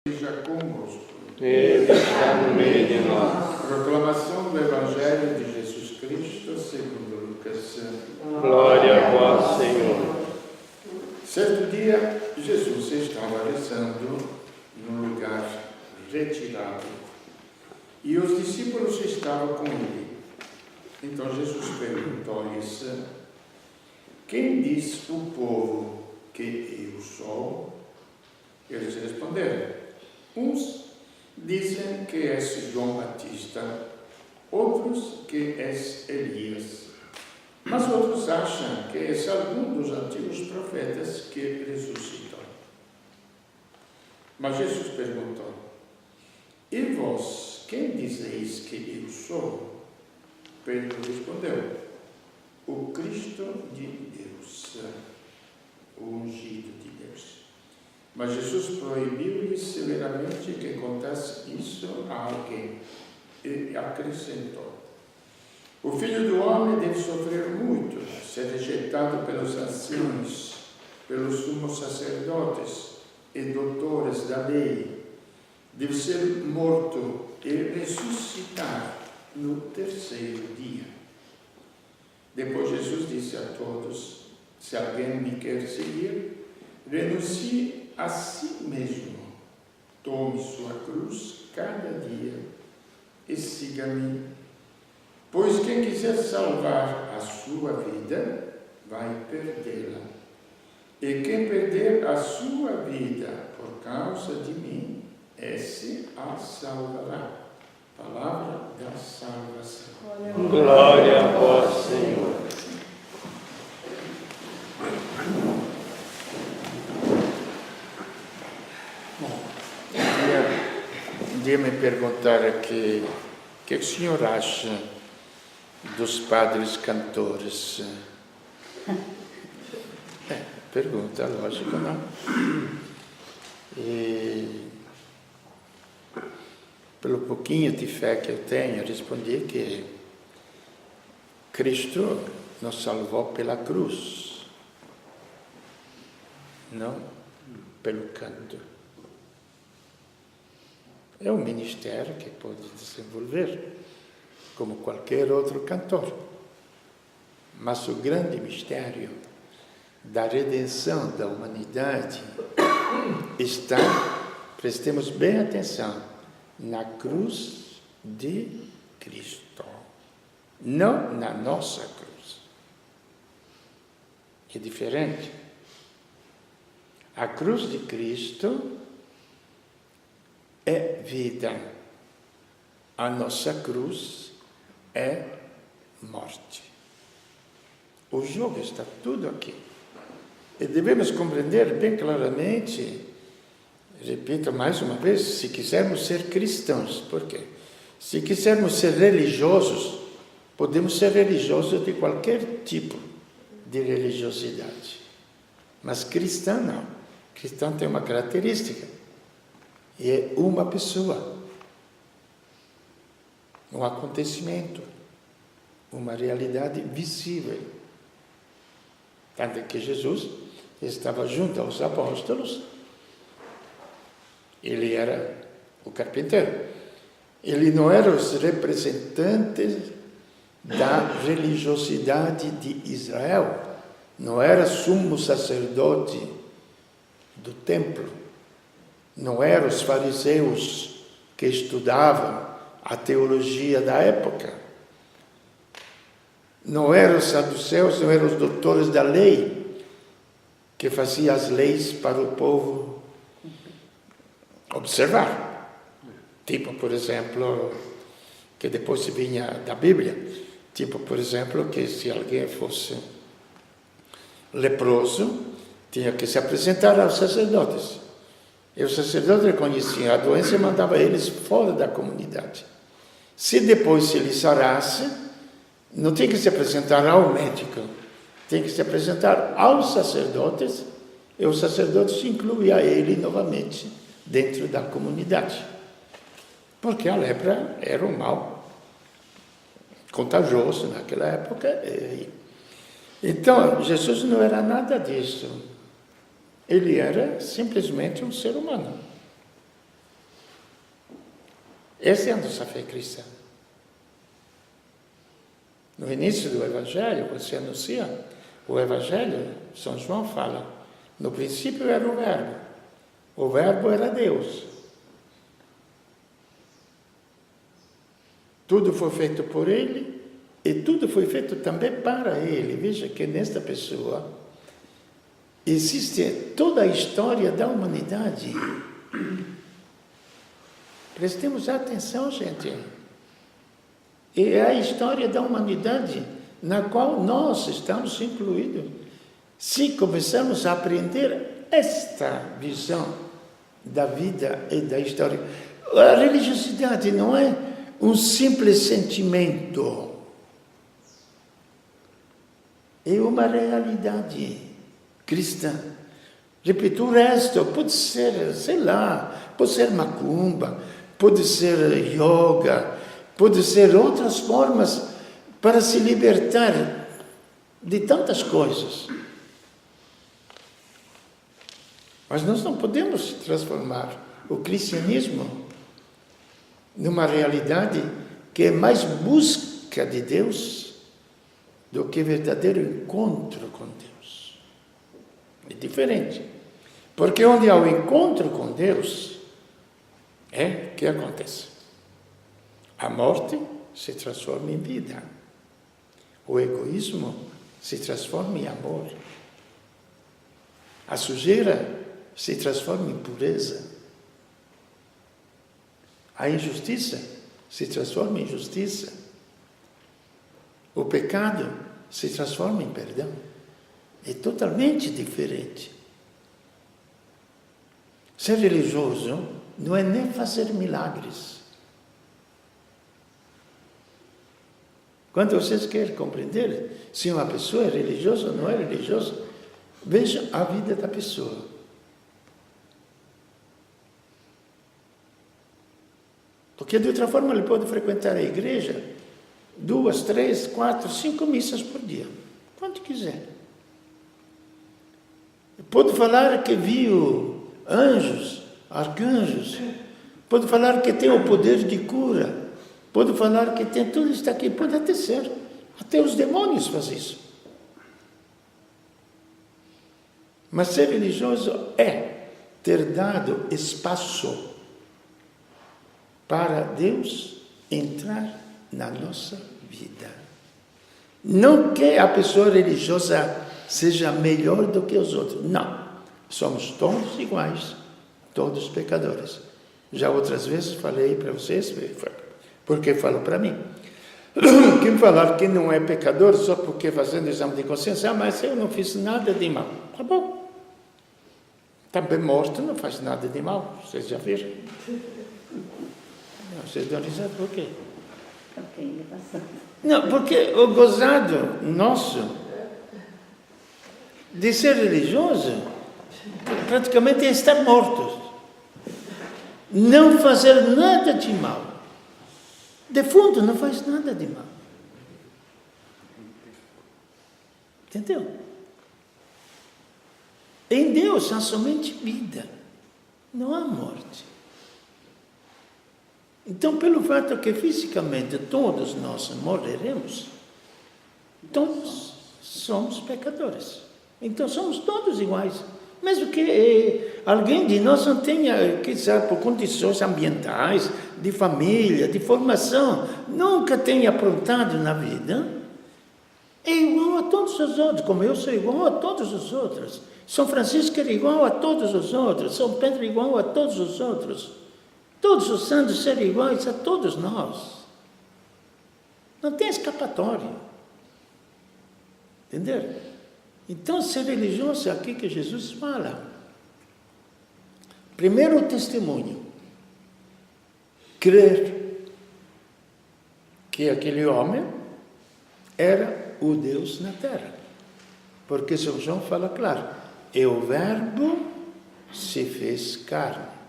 Seja convosco. Ele está no meio de nós. Proclamação do Evangelho de Jesus Cristo segundo Lucas. Glória a vós, Senhor. Certo dia, Jesus estava rezando num lugar retirado e os discípulos estavam com ele. Então Jesus perguntou-lhes: quem diz o povo que eu sou? Eles responderam: uns dizem que és João Batista, outros que és Elias, mas outros acham que és algum dos antigos profetas que ressuscitou. Mas Jesus perguntou: e vós, quem dizeis que eu sou? Pedro respondeu: o Cristo de Deus, o ungido de Deus. Mas Jesus proibiu-lhe severamente que contasse isso a alguém e acrescentou: o Filho do Homem deve sofrer muito, ser rejeitado pelos anciãos, pelos sumos sacerdotes e doutores da lei, deve ser morto e ressuscitar no terceiro dia. Depois Jesus disse a todos: se alguém me quer seguir, renuncie a si mesmo, tome sua cruz cada dia e siga-me. Pois quem quiser salvar a sua vida, vai perdê-la. E quem perder a sua vida por causa de mim, esse a salvará. Palavra da salvação. Glória a vós, Senhor. Um dia me perguntaram aqui, o que o senhor acha dos padres cantores? Pergunta, lógico, não? E pelo pouquinho de fé que eu tenho, respondi que Cristo nos salvou pela cruz, não pelo canto. É um ministério que pode desenvolver como qualquer outro cantor. Mas o grande mistério da redenção da humanidade está, prestemos bem atenção, na cruz de Cristo, não na nossa cruz. É diferente. A cruz de Cristo é vida. A nossa cruz é morte. O jogo está tudo aqui. E devemos compreender bem claramente, repito mais uma vez, se quisermos ser cristãos. Por quê? Se quisermos ser religiosos, podemos ser religiosos de qualquer tipo de religiosidade. Mas cristão não. Cristão tem uma característica. E é uma pessoa, um acontecimento, uma realidade visível. Tanto que Jesus estava junto aos apóstolos, ele era o carpinteiro. Ele não era os representantes da religiosidade de Israel, não era sumo sacerdote do templo. Não eram os fariseus que estudavam a teologia da época. Não eram os saduceus, não eram os doutores da lei que faziam as leis para o povo observar. Tipo, por exemplo, que depois vinha da Bíblia. Tipo, por exemplo, que se alguém fosse leproso, tinha que se apresentar aos sacerdotes. E o sacerdote reconhecia a doença e mandava eles fora da comunidade. Se depois se ele sarasse, não tem que se apresentar ao médico, tem que se apresentar aos sacerdotes, e o sacerdote incluía ele novamente dentro da comunidade. Porque a lepra era um mal contagioso naquela época. Então, Jesus não era nada disso. Ele era simplesmente um ser humano. Essa é a nossa fé cristã. No início do Evangelho, quando se anuncia o Evangelho, São João fala, no princípio era o Verbo era Deus. Tudo foi feito por Ele e tudo foi feito também para Ele. Veja que nesta pessoa existe toda a história da humanidade. Prestemos atenção, gente. É a história da humanidade na qual nós estamos incluídos. Se começarmos a aprender esta visão da vida e da história, a religiosidade não é um simples sentimento, é uma realidade cristã. Repito, o resto pode ser, sei lá, pode ser macumba, pode ser yoga, pode ser outras formas para se libertar de tantas coisas. Mas nós não podemos transformar o cristianismo numa realidade que é mais busca de Deus do que verdadeiro encontro com Deus. É diferente. Porque onde há o encontro com Deus, o que acontece? A morte se transforma em vida. O egoísmo se transforma em amor. A sujeira se transforma em pureza. A injustiça se transforma em justiça. O pecado se transforma em perdão. É totalmente diferente. Ser religioso não é nem fazer milagres. Quando vocês querem compreender se uma pessoa é religiosa ou não é religiosa, vejam a vida da pessoa. Porque de outra forma ele pode frequentar a igreja 2, 3, 4, 5 missas por dia, quanto quiser. Pode falar que viu anjos, arcanjos, pode falar que tem o poder de cura, pode falar que tem tudo isso aqui, pode até ser. Até os demônios fazem isso. Mas ser religioso é ter dado espaço para Deus entrar na nossa vida. Não que a pessoa religiosa seja melhor do que os outros. Não. Somos todos iguais, todos pecadores. Já outras vezes falei para vocês, porque falo para mim. Quem falar que não é pecador só porque fazendo exame de consciência, mas eu não fiz nada de mal. Tá bom. Também morto não faz nada de mal. Vocês já viram? Não, vocês dão risada por quê? Não, porque o gozado nosso de ser religioso praticamente é estar mortos. Não fazer nada de mal. De fundo, não faz nada de mal. Entendeu? Em Deus há somente vida. Não há morte. Então, pelo fato que fisicamente todos nós morreremos, todos somos pecadores. Então, somos todos iguais. Mesmo que alguém de nós não tenha, quizá por condições ambientais, de família, de formação, nunca tenha aprontado na vida, é igual a todos os outros, como eu sou igual a todos os outros. São Francisco era igual a todos os outros, São Pedro igual a todos os outros. Todos os santos serem iguais a todos nós. Não tem escapatória. Entendeu? Então, ser religioso é aqui que Jesus fala. Primeiro, o testemunho. Crer que aquele homem era o Deus na terra. Porque São João fala claro, e o Verbo se fez carne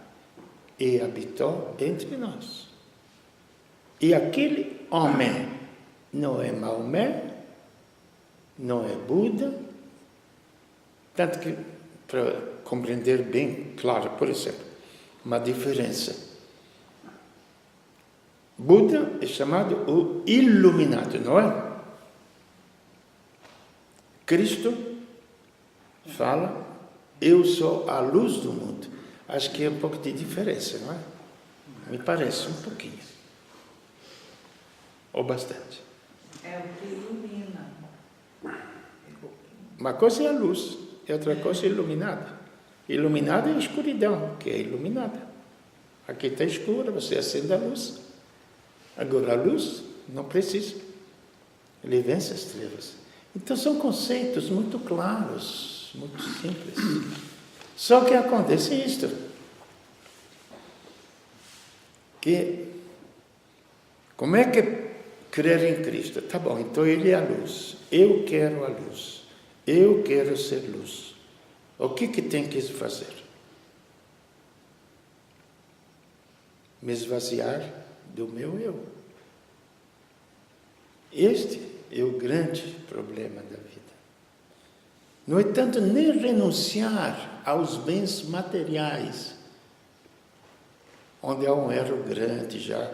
e habitou entre nós. E aquele homem não é Maomé, não é Buda, tanto que, para compreender bem, claro, por exemplo, uma diferença. Buda é chamado o iluminado, não é? Cristo fala, eu sou a luz do mundo. Acho que é um pouco de diferença, não é? Me parece um pouquinho. Ou bastante. É o que ilumina. Uma coisa é a luz, e outra coisa é iluminada. Iluminada é a escuridão, que é iluminada. Aqui está escuro, você acende a luz. Agora a luz não precisa. Ele vence as trevas. Então são conceitos muito claros, muito simples. Só que acontece isto. Que, como é que crer em Cristo? Tá bom, então Ele é a luz. Eu quero a luz. Eu quero ser luz. O que tem que fazer? Me esvaziar do meu eu. Este é o grande problema da vida. Não é tanto nem renunciar aos bens materiais, onde há um erro grande, já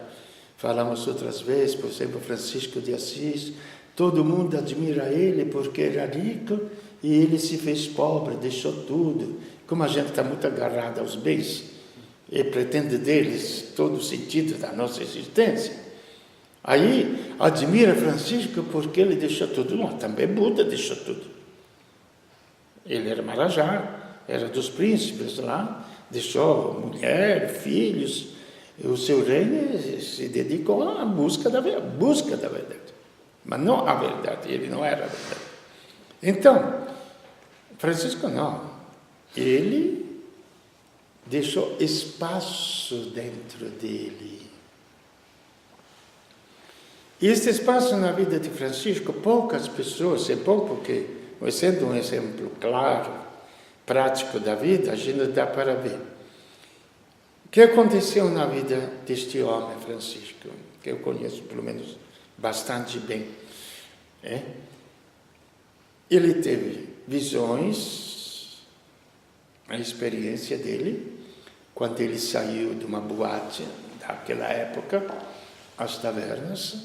falamos outras vezes, por exemplo, Francisco de Assis, todo mundo admira ele porque era rico e ele se fez pobre, deixou tudo. Como a gente está muito agarrado aos bens e pretende deles todo o sentido da nossa existência, aí admira Francisco porque ele deixou tudo. Não, também Buda deixou tudo. Ele era marajá, era dos príncipes lá, deixou mulher, filhos, o seu reino se dedicou à busca da verdade. Mas não a verdade, ele não era a verdade. Então, Francisco não. Ele deixou espaço dentro dele. E este espaço na vida de Francisco, poucas pessoas, é bom porque, sendo um exemplo claro, prático da vida, a gente dá para ver. O que aconteceu na vida deste homem, Francisco, que eu conheço pelo menos bastante bem? Ele teve visões, a experiência dele, quando ele saiu de uma boate daquela época, as tavernas,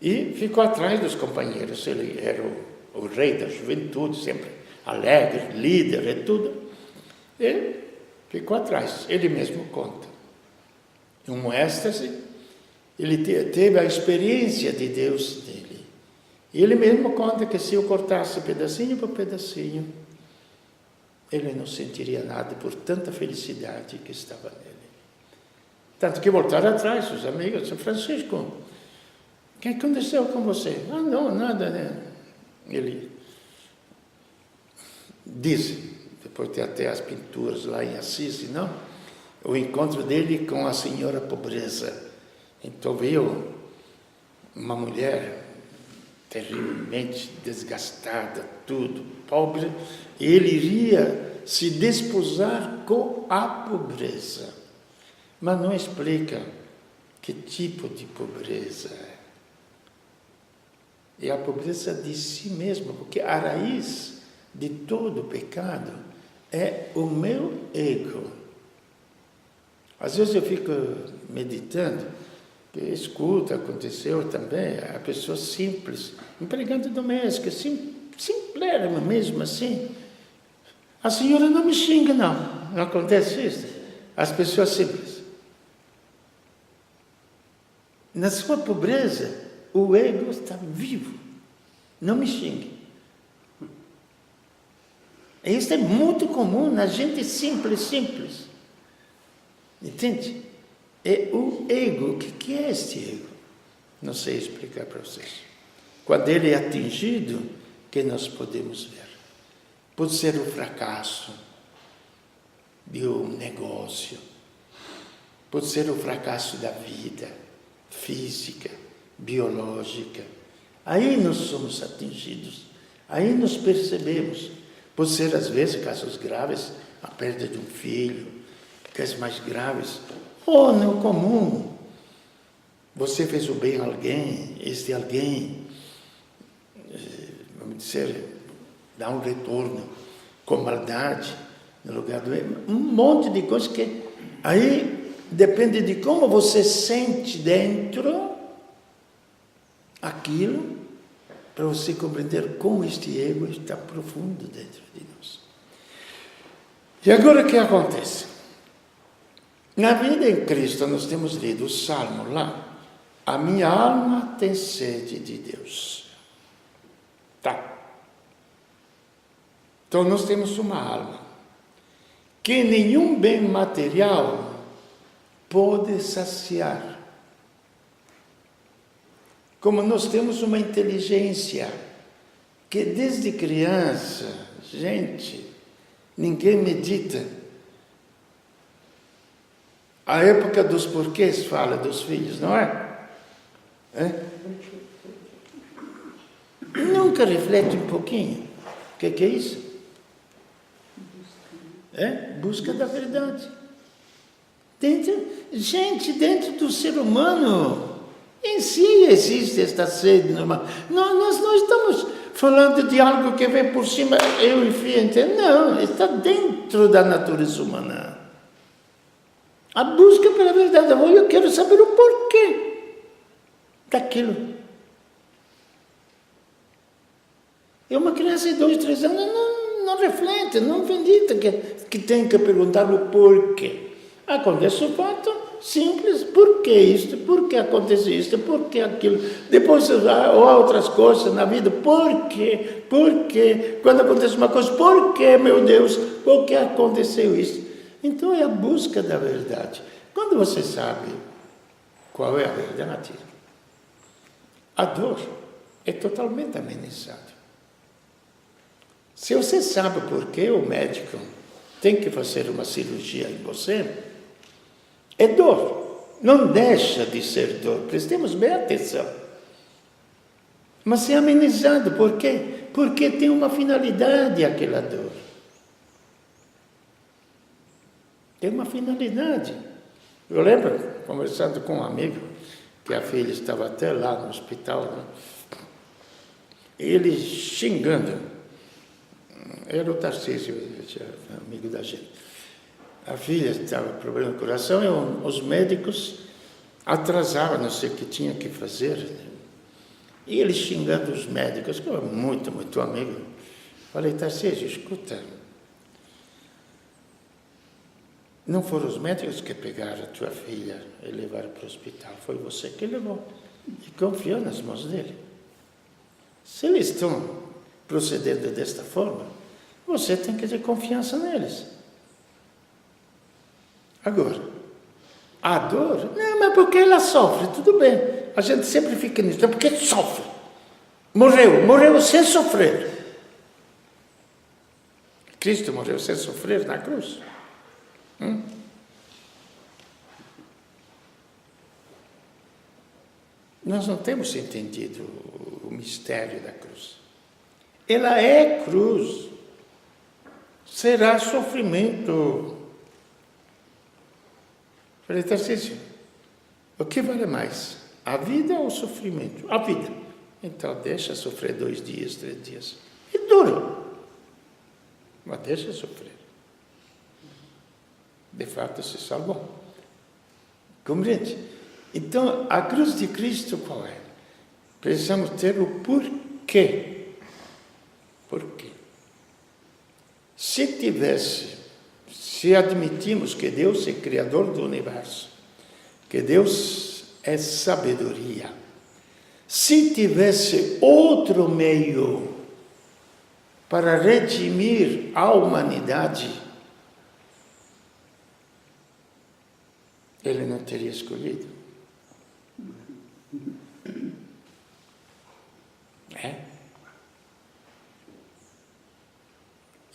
e ficou atrás dos companheiros. Ele era o rei da juventude, sempre alegre, líder e tudo. E ficou atrás, ele mesmo conta. Um êxtase, ele teve a experiência de Deus dele. E ele mesmo conta que se eu cortasse pedacinho por pedacinho, ele não sentiria nada por tanta felicidade que estava nele. Tanto que voltaram atrás, os amigos, disseram, Francisco, o que aconteceu com você? Ah, não, nada, né? Ele diz, depois tem até as pinturas lá em Assis, não? O encontro dele com a senhora pobreza. Então veio uma mulher terrivelmente desgastada, tudo, pobre, e ele iria se desposar com a pobreza. Mas não explica que tipo de pobreza é. É a pobreza de si mesmo, porque a raiz de todo o pecado é o meu ego. Às vezes eu fico meditando, que escuta, aconteceu também, a pessoa simples, empregada doméstica, simplérrima mesmo assim. A senhora não me xinga, não acontece isso. As pessoas simples. Na sua pobreza, o ego está vivo. Não me xingue. Isso é muito comum na gente simples. Entende? É o ego. O que é este ego? Não sei explicar para vocês. Quando ele é atingido, que nós podemos ver? Pode ser o fracasso de um negócio. Pode ser o fracasso da vida física, biológica. Aí nós somos atingidos. Aí nos percebemos. Pode ser, às vezes, casos graves, a perda de um filho, casos mais graves, ou no comum. Você fez o bem a alguém, este alguém, vamos dizer, dá um retorno com maldade, no lugar do... Um monte de coisas que aí depende de como você sente dentro aquilo, para você compreender como este ego está profundo dentro de nós. E agora o que acontece? Na vida em Cristo, nós temos lido o Salmo lá. A minha alma tem sede de Deus. Tá. Então nós temos uma alma que nenhum bem material pode saciar. Como nós temos uma inteligência que desde criança, gente, ninguém medita. A época dos porquês fala dos filhos, não é? Nunca reflete um pouquinho. O que é isso? Busca da verdade. Dentro do ser humano, em si existe esta sede. Nós não estamos falando de algo que vem por cima, eu enfio, não, está dentro da natureza humana. A busca pela verdade. Eu quero saber o porquê daquilo. E uma criança de 2, 3 anos não reflete, não medita que tem que perguntar o porquê. Acontece o fato simples, por que isto, por que acontece isto, por que aquilo. Depois há outras coisas na vida, por quê, quando acontece uma coisa, por que, meu Deus, por que aconteceu isso? Então é a busca da verdade. Quando você sabe qual é a verdade, a dor é totalmente amenizada. Se você sabe por que o médico tem que fazer uma cirurgia em você, é dor. Não deixa de ser dor. Prestemos bem atenção. Mas é amenizado. Por quê? Porque tem uma finalidade aquela dor. Tem uma finalidade. Eu lembro, conversando com um amigo, que a filha estava até lá no hospital, né? Ele xingando. Era o Tarcísio, amigo da gente. A filha estava com problema no coração e os médicos atrasavam, não sei o que tinha que fazer. E ele xingando os médicos, que eu era muito, muito amigo. Falei, Tarcísio, escuta, não foram os médicos que pegaram a tua filha e levaram para o hospital, foi você que levou. E confiou nas mãos dele. Se eles estão procedendo desta forma, você tem que ter confiança neles. Agora, a dor, não, mas porque ela sofre, tudo bem. A gente sempre fica nisso, não, porque sofre. Morreu sem sofrer. Cristo morreu sem sofrer na cruz. Nós não temos entendido o mistério da cruz. Ela é cruz. Será sofrimento. Falei, Tarcísio, o que vale mais? A vida ou o sofrimento? A vida. Então deixa sofrer 2 dias, 3 dias. É duro. Mas deixa sofrer. De fato se salvou. Compreende? Então, a cruz de Cristo qual é? Precisamos ter o porquê. Por quê? Se admitimos que Deus é Criador do universo, que Deus é sabedoria, se tivesse outro meio para redimir a humanidade, Ele não teria escolhido.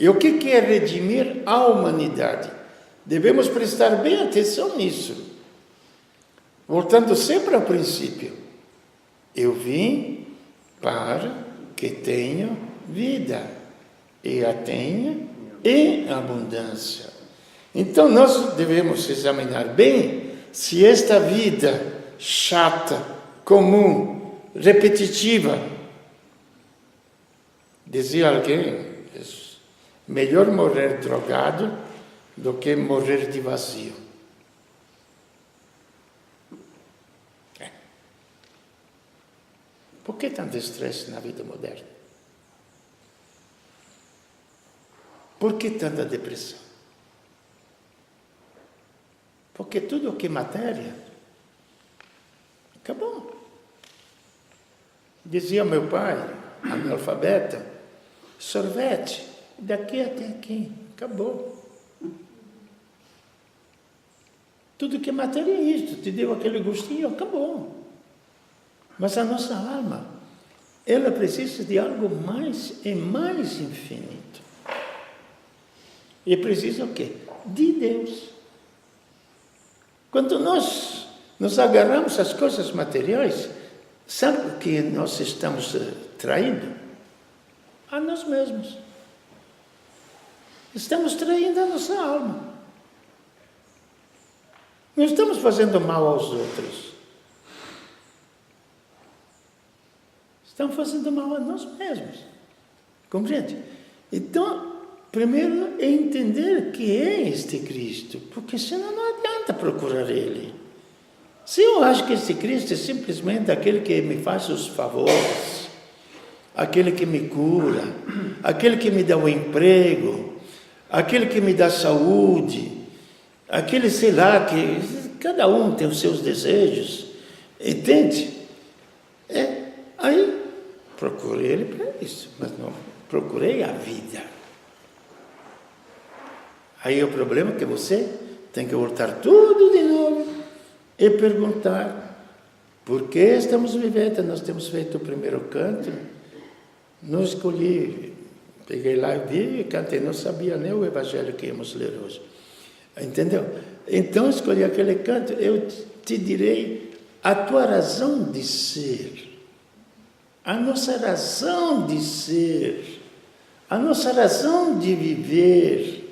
E o que é redimir a humanidade? Devemos prestar bem atenção nisso. Voltando sempre ao princípio. Eu vim para que tenham vida e a tenha em abundância. Então nós devemos examinar bem se esta vida chata, comum, repetitiva, dizia alguém, melhor morrer drogado do que morrer de vazio. Por que tanto estresse na vida moderna? Por que tanta depressão? Porque tudo que é matéria, acabou. Dizia meu pai, analfabeta, sorvete, daqui até aqui, acabou. Tudo que é matéria é isto, te deu aquele gostinho, acabou. Mas a nossa alma, ela precisa de algo mais e mais infinito. E precisa o quê? De Deus. Quando nós nos agarramos às coisas materiais, sabe o que nós estamos traindo? A nós mesmos. Estamos traindo a nossa alma. Não estamos fazendo mal aos outros. Estamos fazendo mal a nós mesmos. Compreende? Então, primeiro é entender que é este Cristo, porque senão não adianta procurar Ele. Se eu acho que este Cristo é simplesmente aquele que me faz os favores, aquele que me cura, aquele que me dá o emprego, aquele que me dá saúde, aquele, sei lá, que cada um tem os seus desejos, entende? Aí procurei Ele para isso, mas não procurei a vida. Aí o problema é que você tem que voltar tudo de novo e perguntar por que estamos vivendo. Nós temos feito o primeiro canto, não escolhi, peguei lá e vi e cantei, não sabia nem o evangelho que íamos ler hoje. Entendeu? Então escolhi aquele canto, eu te direi a tua razão de ser, a nossa razão de ser, a nossa razão de viver.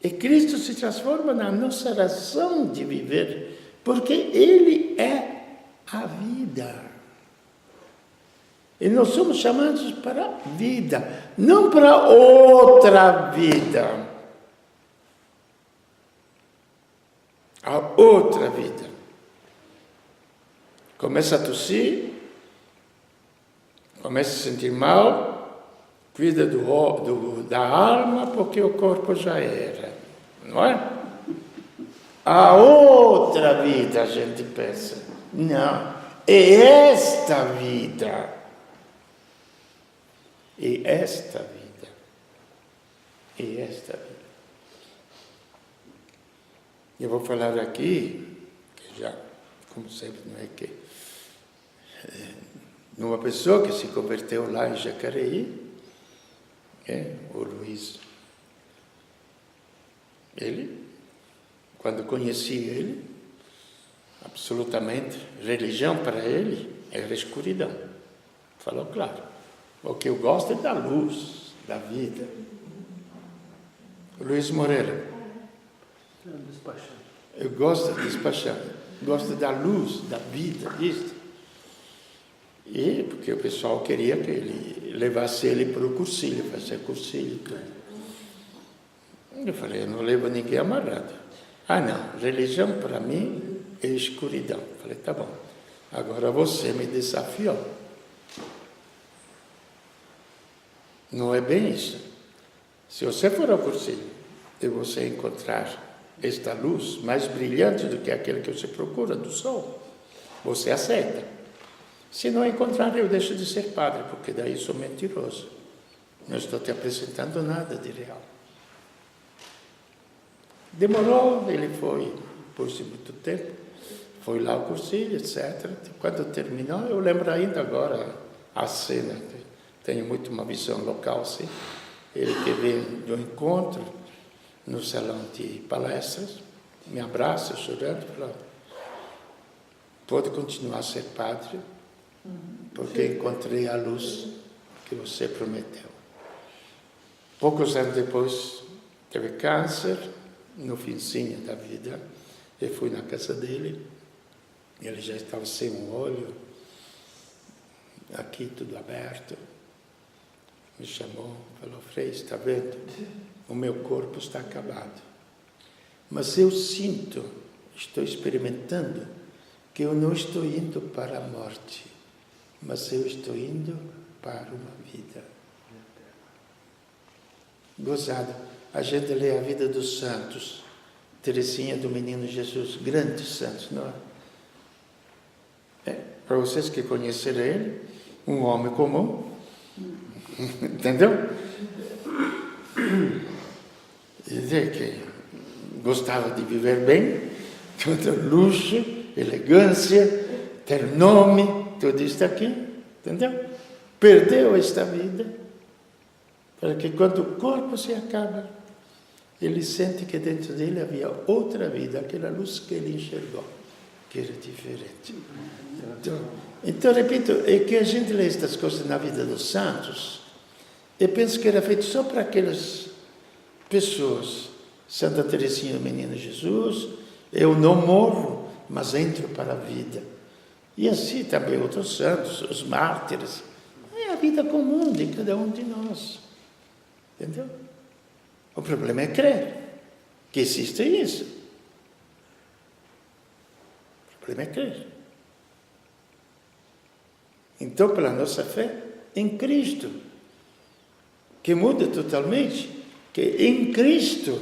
E Cristo se transforma na nossa razão de viver, porque Ele é a vida. E nós somos chamados para a vida, não para outra vida. A outra vida. Começa a tossir, começa a se sentir mal, cuida da alma, porque o corpo já era, não é? A outra vida, a gente pensa. Não, é esta vida. E esta vida. E esta vida. Eu vou falar aqui, que já, como sempre, não é que... numa pessoa que se converteu lá em Jacareí, o Luiz. Ele, quando conheci ele, absolutamente, religião para ele era escuridão. Falou claro. O que eu gosto é da luz, da vida. Luiz Moreira. Eu gosto de despachar. Gosto da luz, da vida, disso. E porque o pessoal queria que ele levasse ele para o cursilho, fazer cursilho. Eu falei, eu não levo ninguém amarrado. Ah, não, religião para mim é escuridão. Eu falei, tá bom, agora você me desafiou. Não é bem isso. Se você for ao cursilho e você encontrar esta luz mais brilhante do que aquele que você procura, do sol, você aceita. Se não encontrar, eu deixo de ser padre, porque daí sou mentiroso. Não estou te apresentando nada de real. Demorou, ele foi, depois de muito tempo, foi lá ao cursilho, etc. Quando terminou, eu lembro ainda agora a cena, tenho muito uma visão local, assim. Ele que vem do encontro, no salão de palestras, me abraça, chorando, fala, pode continuar a ser padre, porque encontrei a luz que você prometeu. Poucos anos depois, teve câncer, no finzinho da vida, eu fui na casa dele, ele já estava sem um olho, aqui tudo aberto, me chamou, falou, Frei, está vendo? O meu corpo está acabado, mas eu sinto, estou experimentando que eu não estou indo para a morte, mas eu estou indo para uma vida. Gozado. A gente lê a vida dos santos, Teresinha do Menino Jesus, grandes santos, não é? Para vocês que conheceram ele, um homem comum, entendeu? Dizer que gostava de viver bem, todo luxo, elegância, ter nome, tudo isso aqui, entendeu? Perdeu esta vida, para que quando o corpo se acaba, ele sente que dentro dele havia outra vida, aquela luz que ele enxergou, que era diferente. Então, repito, é que a gente lê estas coisas na vida dos santos, e penso que era feito só para aquelas pessoas. Santa Teresinha do Menino Jesus, eu não morro, mas entro para a vida. E assim também outros santos, os mártires. É a vida comum de cada um de nós. Entendeu? O problema é crer que existe isso. O problema é crer. Então, pela nossa fé em Cristo, que muda totalmente, que em Cristo,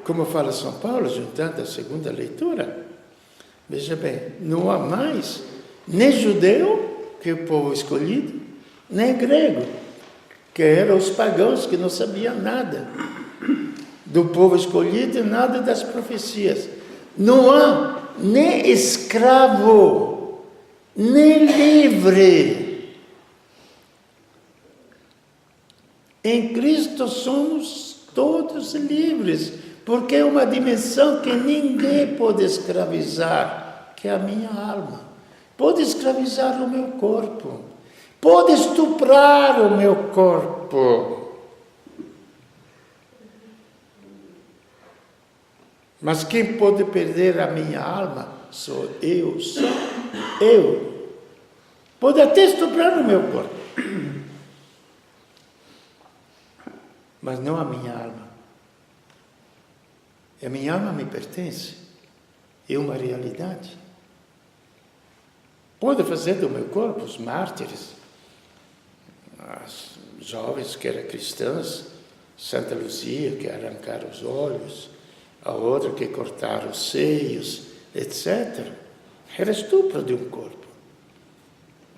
como fala São Paulo, juntando a segunda leitura, veja bem, não há mais nem judeu, que é o povo escolhido, nem grego, que eram os pagãos que não sabiam nada do povo escolhido, nada das profecias. Não há nem escravo, nem livre. Em Cristo somos todos livres, porque é uma dimensão que ninguém pode escravizar, que é a minha alma. Pode escravizar o meu corpo, pode estuprar o meu corpo, mas quem pode perder a minha alma sou eu, só eu. Pode até estuprar o meu corpo, mas não a minha alma. A minha alma me pertence, é uma realidade. Pode fazer do meu corpo os mártires, as jovens que eram cristãs, Santa Luzia que arrancaram os olhos, a outra que cortaram os seios, etc. Era estupro de um corpo.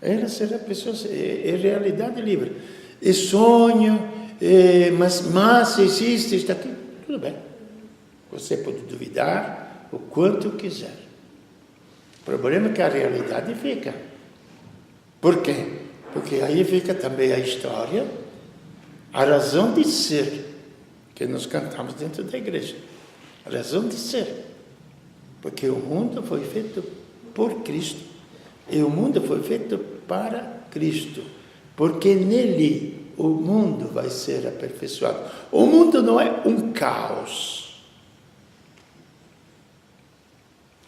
Elas eram pessoas, é realidade livre. É sonho, mas existe isto aqui, tudo bem. Você pode duvidar o quanto quiser. O problema é que a realidade fica. Por quê? Porque aí fica também a história, a razão de ser, que nós cantamos dentro da igreja. A razão de ser. Porque o mundo foi feito por Cristo. E o mundo foi feito para Cristo. Porque nele o mundo vai ser aperfeiçoado. O mundo não é um caos.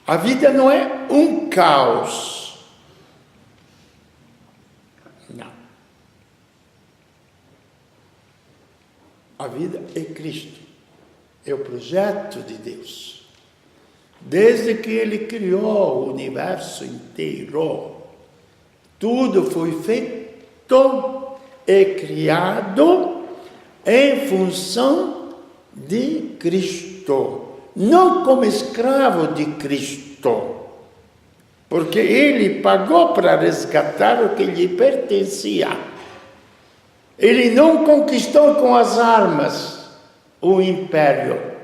A vida não é um caos. Não. A vida é Cristo. É o projeto de Deus. Desde que Ele criou o universo inteiro, tudo foi feito e criado em função de Cristo. Não como escravo de Cristo, porque Ele pagou para resgatar o que lhe pertencia. Ele não conquistou com as armas o império.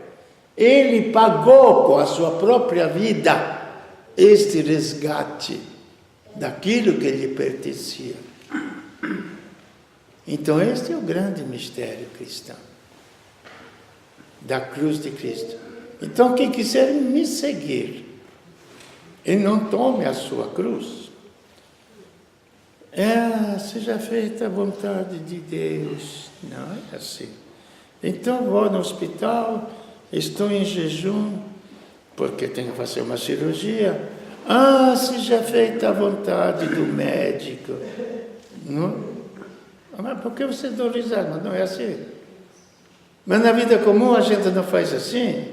Ele pagou com a sua própria vida este resgate daquilo que lhe pertencia. Então este é o grande mistério cristão, da cruz de Cristo. Então quem quiser me seguir e não tome a sua cruz, seja feita a vontade de Deus. Não é assim. Então vou no hospital, estou em jejum, porque tenho que fazer uma cirurgia. Seja feita a vontade do médico. Não? Mas por que você dá risada? Não é assim. Mas na vida comum a gente não faz assim.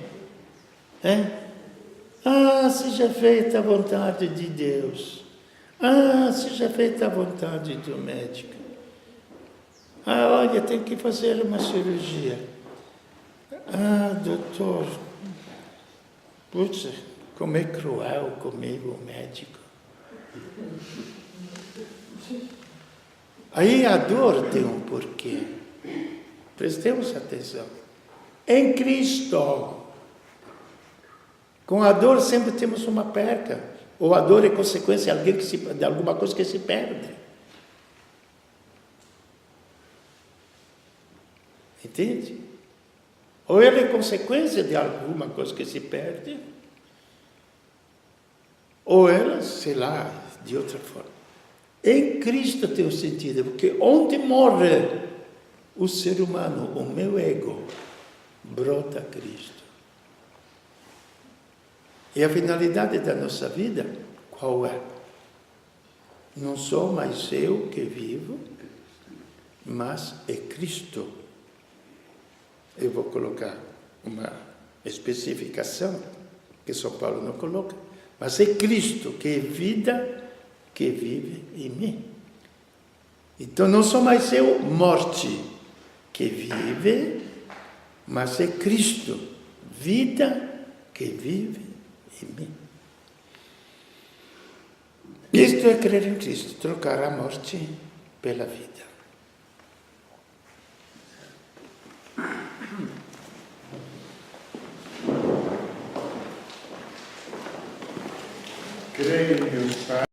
Ah, seja feita a vontade de Deus. Ah, seja feita a vontade do médico. Ah, olha, tem que fazer uma cirurgia. Ah, doutor, putz, como é cruel comigo o médico. Aí a dor tem um porquê. Prestemos atenção. Em Cristo, com a dor sempre temos uma perca. Ou a dor é consequência de alguma coisa que se perde. Entende? Ou ela é consequência de alguma coisa que se perde, ou ela, sei lá, de outra forma. Em Cristo tem um sentido, porque onde morre o ser humano, o meu ego, brota Cristo. E a finalidade da nossa vida, qual é? Não sou mais eu que vivo, mas é Cristo. Eu vou colocar uma especificação que São Paulo não coloca, mas é Cristo que é vida que vive em mim. Então não sou mais eu, morte, que vive, mas é Cristo, vida que vive em mim. Isto é crer em Cristo, trocar a morte pela vida. Creio em Deus Pai.